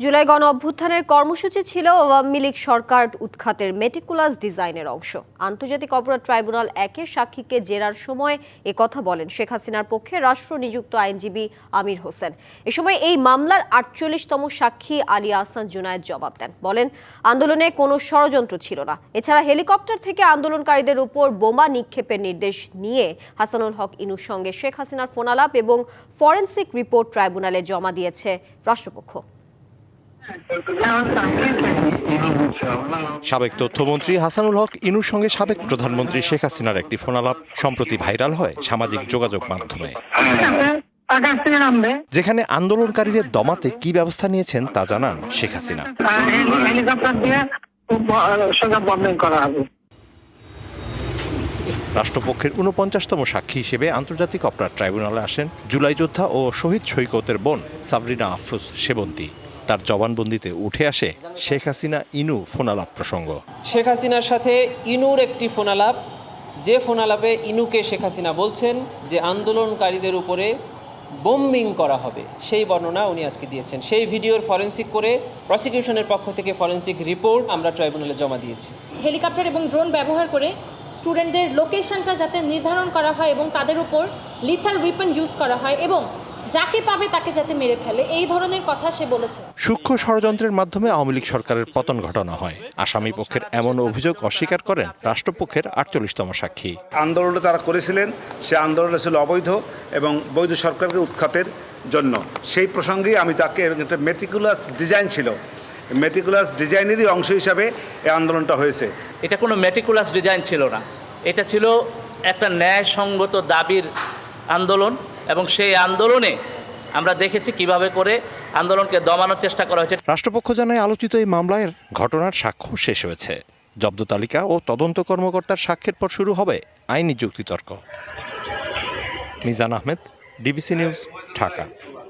জুলাই গণ অভ্যুত্থানের কর্মসূচি ছিল আওয়ামী লীগ সরকার উৎখাতের মেটিকুলাস ডিজাইনের অংশ। আন্তর্জাতিক অপরাধ ট্রাইব্যুনাল একের সাক্ষীকে জেরার সময় কথা বলেন শেখ হাসিনার পক্ষে রাষ্ট্র নিযুক্ত আইনজীবী আমির হোসেন। এ সময় এই মামলার ৪৮তম সাক্ষী আলী আহসান জুনায়েদ জবাব দেন, বলেন আন্দোলনে কোনো ষড়যন্ত্র ছিল না। এছাড়া হেলিকপ্টার থেকে আন্দোলনকারীদের উপর বোমা নিক্ষেপের নির্দেশ নিয়ে হাসানুল হক ইনুর সঙ্গে শেখ হাসিনার ফোনালাপ এবং ফরেনসিক রিপোর্ট ট্রাইব্যুনালে জমা দিয়েছে রাষ্ট্রপক্ষ। সাবেক তথ্যমন্ত্রী হাসানুল হক ইনুর সঙ্গে সাবেক প্রধানমন্ত্রী শেখ হাসিনার একটি ফোনালাপ সম্প্রতি ভাইরাল হয় সামাজিক যোগাযোগ মাধ্যমে, যেখানে আন্দোলনকারীদের দমাতে কি ব্যবস্থা নিয়েছেন তা জানান শেখ হাসিনা। রাষ্ট্রপক্ষের ৪৯তম সাক্ষী হিসেবে আন্তর্জাতিক অপরাধ ট্রাইব্যুনালে আসেন জুলাই যোদ্ধা ও শহীদ সৈকতের বোন সাবরিনা আফরোজ সেবন্তী। তার জবানবন্দিতে উঠে আসে শেখ হাসিনা ইনু ফোনালাপ প্রসঙ্গ। শেখ হাসিনার সাথে ইনুর একটি ফোনালাপ, যে ফোনালাপে ইনুকে শেখ হাসিনা বলছেন যে আন্দোলনকারীদের উপরে বোম্বিং করা হবে, সেই বর্ণনা উনি আজকে দিয়েছেন। সেই ভিডিওর ফরেনসিক করে প্রসিকিউশনের পক্ষ থেকে ফরেনসিক রিপোর্ট আমরা ট্রাইব্যুনালে জমা দিয়েছি। হেলিকপ্টার এবং ড্রোন ব্যবহার করে স্টুডেন্টদের লোকেশনটা যাতে নির্ধারণ করা হয় এবং তাদের উপর লিথাল ওয়েপন ইউজ করা হয় এবং যাকে পাবে তাকে যাতে মেরে ফেলে, এই ধরনের কথা সে বলেছে। সূক্ষ্ম ষড়যন্ত্রের মাধ্যমে আওয়ামী লীগ সরকারের পতন ঘটানো হয়, আসামি পক্ষের এমন অভিযোগ অস্বীকার করেন রাষ্ট্রপক্ষের ৪৮তম সাক্ষী। আন্দোলনটা তারা করেছিলেন, সে আন্দোলনটা ছিল অবৈধ এবং বৈধ সরকারকে উৎখাতের জন্য। সেই প্রসঙ্গে আমি তাকে, একটা মেটিকুলাস ডিজাইন ছিল, মেটিকুলাস ডিজাইনেরই অংশ হিসাবে এই আন্দোলনটা হয়েছে। এটা কোনো মেটিকুলাস ডিজাইন ছিল না, এটা ছিল একটা ন্যায়সঙ্গত দাবির আন্দোলন এবং সেই আন্দোলনে আমরা দেখেছি কিভাবে করে আন্দোলনকে দমানোর চেষ্টা করা হয়েছে। রাষ্ট্রপক্ষ জানায় আলোচিত এই মামলায় ঘটনার সাক্ষ্য শেষ হয়েছে। জব্দ তালিকা ও তদন্ত কর্মকর্তার সাক্ষ্যের পর শুরু হবে আইনি যুক্তিতর্ক। Mizan Ahmed, DBC news, Dhaka.